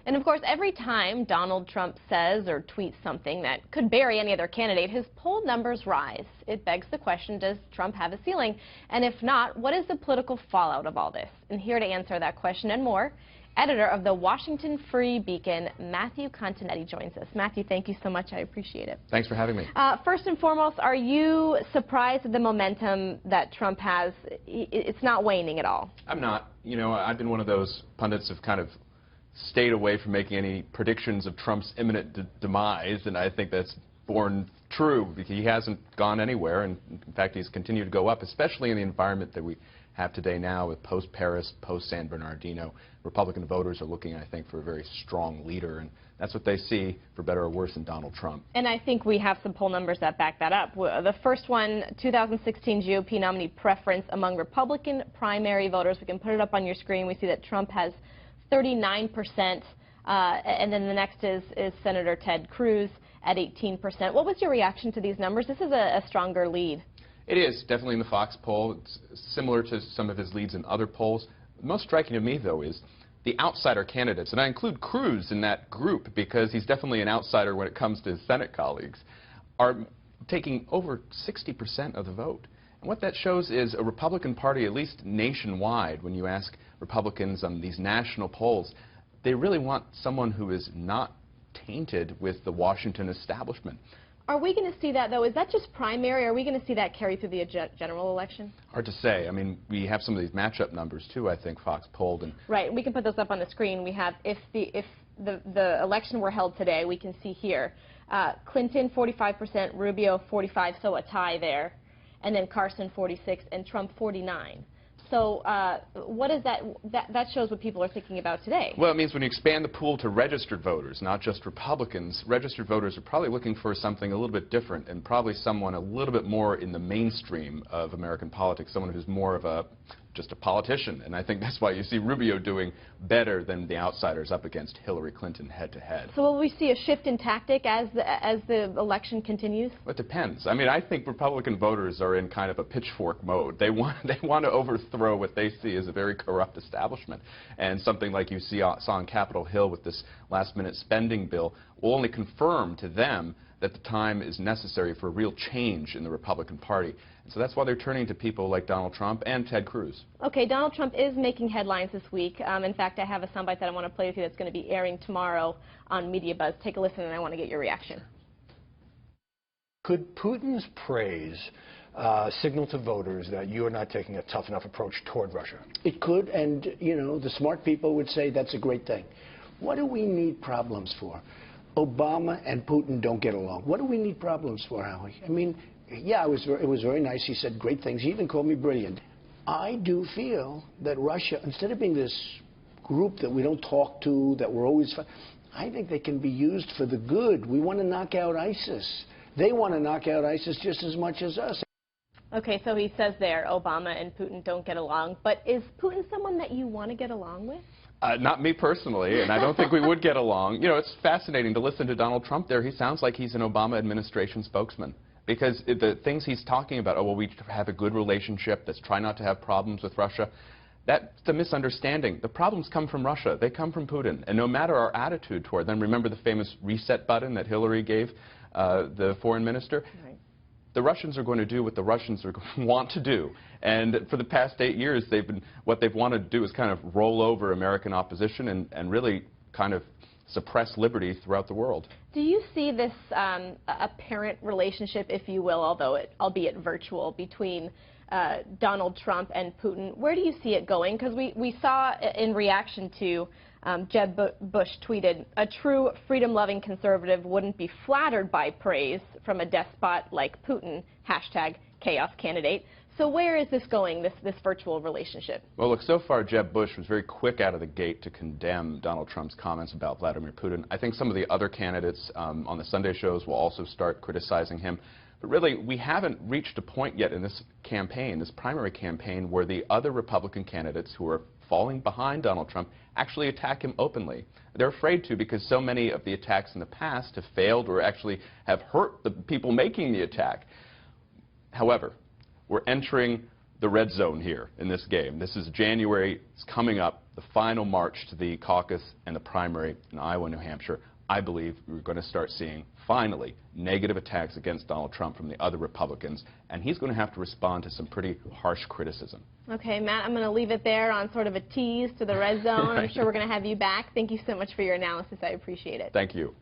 And of course, every time Donald Trump says or tweets something that could bury any other candidate, his poll numbers rise. It begs the question, does Trump have a ceiling? And if not, what is the political fallout of all this? And here to answer that question and more, editor of the Washington Free Beacon, Matthew Continetti, joins us. Matthew, thank you so much. I appreciate it. Thanks for having me. First and foremost, are you surprised at the momentum that Trump has? It's not waning at all. I'm not. You know, I've been one of those pundits who've kind of stayed away from making any predictions of Trump's imminent demise, and I think that's borne true because he hasn't gone anywhere, and in fact he's continued to go up, especially in the environment that we have today now with post-Paris, post-San Bernardino. Republican voters are looking, I think, for a very strong leader, and that's what they see, for better or worse, in Donald Trump. And I think we have some poll numbers that back that up. The first one, 2016 GOP nominee preference among Republican primary voters. We can put it up on your screen. We see that Trump has 39%, and then the next is Senator Ted Cruz at 18%. What was your reaction to these numbers? This is a stronger lead. It is, definitely in the Fox poll. It's similar to some of his leads in other polls. Most striking to me, though, is the outsider candidates, and I include Cruz in that group because he's definitely an outsider when it comes to his Senate colleagues, are taking over 60% of the vote. And what that shows is a Republican Party, at least nationwide, when you ask Republicans on these national polls, they really want someone who is not tainted with the Washington establishment. Are we going to see that, though? Is that just primary? Are we going to see that carry through the general election? Hard to say. I mean, we have some of these matchup numbers, too, I think Fox polled. And right. We can put those up on the screen. We have, if the election were held today, we can see here, Clinton 45%, Rubio 45%, so a tie there. And then Carson 46% and Trump 49%. So what is that? That shows what people are thinking about today. Well, it means when you expand the pool to registered voters, not just Republicans, registered voters are probably looking for something a little bit different and probably someone a little bit more in the mainstream of American politics, someone who's more of just a politician. And I think that's why you see Rubio doing better than the outsiders up against Hillary Clinton head-to-head. So will we see a shift in tactic as the election continues? Well, it depends. I mean, I think Republican voters are in kind of a pitchfork mode. They want to overthrow what they see as a very corrupt establishment. And something like you saw on Capitol Hill with this last-minute spending bill will only confirm to them that the time is necessary for a real change in the Republican Party. And so that's why they're turning to people like Donald Trump and Ted Cruz. Okay, Donald Trump is making headlines this week. In fact, I have a soundbite that I want to play with you that's going to be airing tomorrow on Media Buzz. Take a listen, and I want to get your reaction. Could Putin's praise signal to voters that you are not taking a tough enough approach toward Russia? It could, and, you know, the smart people would say that's a great thing. What do we need problems for? Obama and Putin don't get along. What do we need problems for, Howie? I mean, yeah, it was very nice. He said great things. He even called me brilliant. I do feel that Russia, instead of being this group that we don't talk to, that we're always, I think they can be used for the good. We want to knock out ISIS. They want to knock out ISIS just as much as us. Okay, so he says there, Obama and Putin don't get along. But is Putin someone that you want to get along with? Not me personally, and I don't think we would get along. You know, it's fascinating to listen to Donald Trump there. He sounds like he's an Obama administration spokesman because the things he's talking about, oh, well, we have a good relationship, let's try not to have problems with Russia, that's the misunderstanding. The problems come from Russia. They come from Putin. And no matter our attitude toward them, remember the famous reset button that Hillary gave the foreign minister? Right. The Russians are going to do what the Russians want to do. And for the past 8 years, what they've wanted to do is kind of roll over American opposition and really kind of suppress liberty throughout the world. Do you see this apparent relationship, if you will, albeit virtual, between Donald Trump and Putin? Where do you see it going? Because we saw in reaction to Jeb Bush tweeted, a true freedom-loving conservative wouldn't be flattered by praise from a despot like Putin, hashtag chaos candidate. So where is this going, this virtual relationship? Well, look, so far Jeb Bush was very quick out of the gate to condemn Donald Trump's comments about Vladimir Putin. I think some of the other candidates on the Sunday shows will also start criticizing him. But really, we haven't reached a point yet in this campaign, this primary campaign, where the other Republican candidates who are falling behind Donald Trump actually attack him openly. They're afraid to because so many of the attacks in the past have failed or actually have hurt the people making the attack. However, we're entering the red zone here in this game. This is January. It's coming up. the final march to the caucus and the primary in Iowa and New Hampshire, I believe we're going to start seeing, finally, negative attacks against Donald Trump from the other Republicans, and he's going to have to respond to some pretty harsh criticism. Okay, Matt, I'm going to leave it there on sort of a tease to the red zone. Right. I'm sure we're going to have you back. Thank you so much for your analysis. I appreciate it. Thank you.